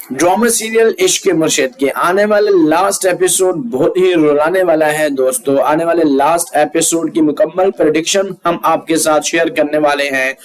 Drama serial इश्क मुर्शिद के आने वाले लास्ट एपिसोड बहुत ही रुलाने वाला है दोस्तों। आने वाले लास्ट एपिसोड की मुकम्मल प्रेडिक्शन हम आपके साथ शेयर करने वाले हैं।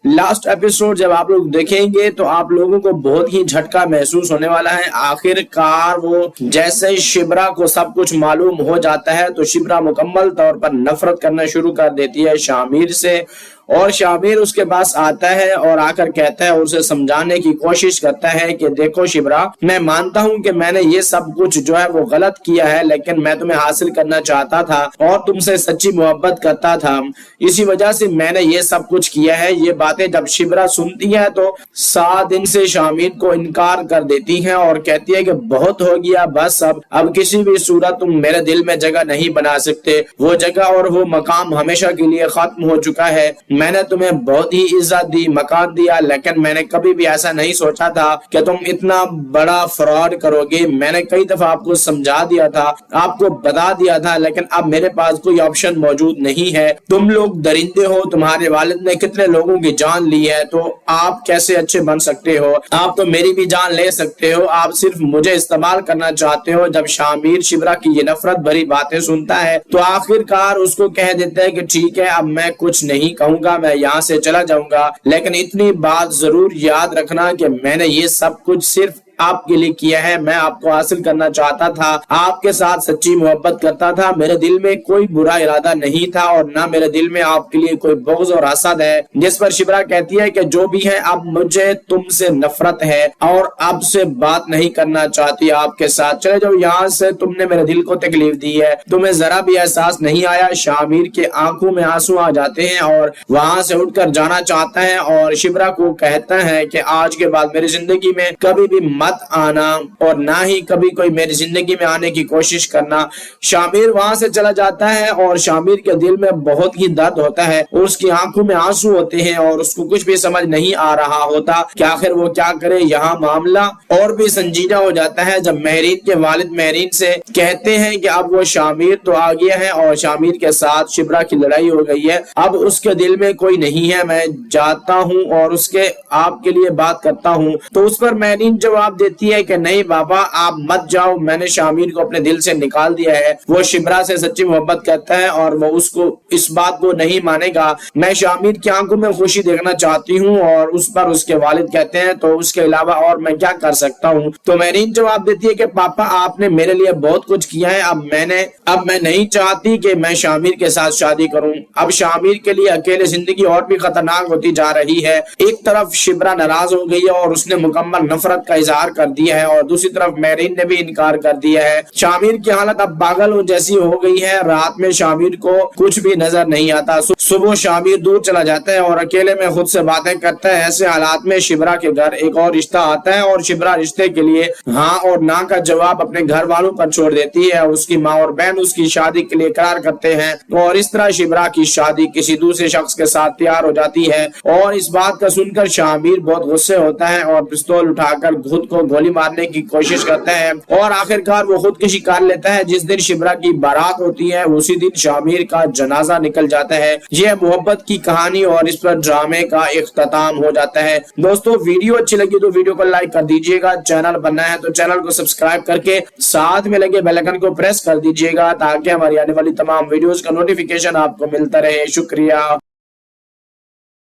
लास्ट एपिसोड जब आप लोग देखेंगे तो आप लोगों को बहुत ही झटका महसूस होने वाला है। आखिरकार वो जैसे ही शिब्रा को सब कुछ मालूम हो जाता है तो शिब्रा मुकम्मल तौर पर नफरत करना शुरू कर देती है शामिर से, और शामिर उसके पास आता है और आकर कहता है, उसे समझाने की कोशिश करता है कि देखो शिब्रा, मैं मानता हूं कि मैंने ये सब कुछ जो है वो गलत किया है, लेकिन मैं तुम्हें हासिल करना चाहता था और तुमसे सच्ची मोहब्बत करता था, इसी वजह से मैंने ये सब कुछ किया है। ये बातें जब शिब्रा सुनती है तो 7 दिन से शामिर को इनकार कर देती है और कहती है कि बहुत हो गया, बस अब किसी भी सूरत तुम मेरे दिल में जगह नहीं बना सकते। वो जगह और वो मकाम हमेशा के लिए खत्म हो चुका है। मैंने तुम्हें बहुत ही इज्जत दी, मकान दिया, लेकिन मैंने कभी भी ऐसा नहीं सोचा था कि तुम इतना बड़ा फ्रॉड करोगे। मैंने कई दफा आपको समझा दिया था, आपको बता दिया था, लेकिन अब मेरे पास कोई ऑप्शन मौजूद नहीं है। तुम लोग दरिंदे हो, तुम्हारे वालिद ने कितने लोगों की जान ली है, तो आप कैसे अच्छे बन सकते हो? आप तो मेरी भी जान ले सकते हो, आप सिर्फ मुझे इस्तेमाल करना चाहते हो। जब शामिर शिब्रा की ये नफरत भरी बातें सुनता है तो आखिरकार उसको कह देता है कि ठीक है, अब मैं कुछ नहीं कहूंगा, मैं यहाँ से चला जाऊंगा, लेकिन इतनी बात जरूर याद रखना कि मैंने ये सब कुछ सिर्फ आपके लिए किया है। मैं आपको हासिल करना चाहता था, आपके साथ सच्ची मोहब्बत करता था, मेरे दिल में कोई बुरा इरादा नहीं था और ना मेरे दिल में आपके लिए कोई बुग़्ज़ और हसद है। जिस पर शिब्रा कहती है कि जो भी है, अब मुझे तुमसे नफरत है और अब से बात नहीं करना चाहती आपके साथ, चले जाओ यहाँ से, तुमने मेरे दिल को तकलीफ दी है। तुम्हें जरा भी एहसास नहीं आया। शामिर के आंखों में आंसू आ जाते हैं और वहां से उठकर जाना चाहता है और शिब्रा को कहता है कि आज के बाद मेरी जिंदगी में कभी भी मत आना और ना ही कभी कोई मेरी जिंदगी में आने की कोशिश करना। शामिर वहां से चला जाता है और शामिर के दिल में बहुत ही दर्द होता है, उसकी आंखों में आंसू होते हैं और उसको कुछ भी समझ नहीं आ रहा होता कि आखिर वो क्या करे। यहाँ मामला और भी संजीदा हो जाता है जब महरीन के वालिद महरीन से कहते हैं कि अब वो शामिर तो आ गया है और शामिर के साथ शिब्रा की लड़ाई हो गई है, अब उसके दिल में कोई नहीं है, मैं जाता हूँ और उसके आपके लिए बात करता हूँ। तो उस पर महरीन जवाब देती है कि नहीं बाबा, आप मत जाओ, मैंने शामिर को अपने दिल से निकाल दिया है। वो शिब्रा से सच्ची मोहब्बत करता है और वो उसको इस बात को नहीं मानेगा। मैं शामिर की आंखों में खुशी देखना चाहती हूँ। और उस पर उसके वालिद कहते हैं तो उसके अलावा और मैं क्या कर सकता हूँ? तो महरीन जवाब देती है कि पापा, आपने मेरे लिए बहुत कुछ किया है, अब मैं नहीं चाहती कि मैं शामिर के साथ शादी करूँ। अब शामिर के लिए अकेले जिंदगी और भी खतरनाक होती जा रही है। एक तरफ शिब्रा नाराज हो गई है और उसने मुकम्मल नफरत का इजहार कर दिया है और दूसरी तरफ महरीन ने भी इनकार कर दिया है। शामिर की हालत अब पागल जैसी हो गई है। रात में शामिर को कुछ भी नजर नहीं आता। सुबह शामिर दूर चला जाता है और अकेले में खुद से बातें करता है। ऐसे हालात में शिब्रा के घर एक और रिश्ता आता है और शिब्रा रिश्ते के लिए हाँ और ना का जवाब अपने घर वालों पर छोड़ देती है। उसकी माँ और बहन उसकी शादी के लिए करार करते हैं और इस तरह शिब्रा की शादी किसी दूसरे शख्स के साथ तैयार हो जाती है। और इस बात का सुनकर शामिर बहुत गुस्से होता है और पिस्तौल उठाकर खुद को गोली मारने की कोशिश करता है और आखिरकार वो खुदकुशी कर लेता है। जिस दिन शिब्रा की बारात होती है उसी दिन शामिर का जनाजा निकल जाता है। यह मोहब्बत की कहानी और इस पर ड्रामे का इख्तिताम हो जाता है। दोस्तों, वीडियो अच्छी लगी तो वीडियो को लाइक कर दीजिएगा। चैनल बनना है तो चैनल को सब्सक्राइब करके साथ में लगे बेल आइकन को प्रेस कर दीजिएगा ताकि हमारी आने वाली तमाम वीडियोस का नोटिफिकेशन आपको मिलता रहे। शुक्रिया।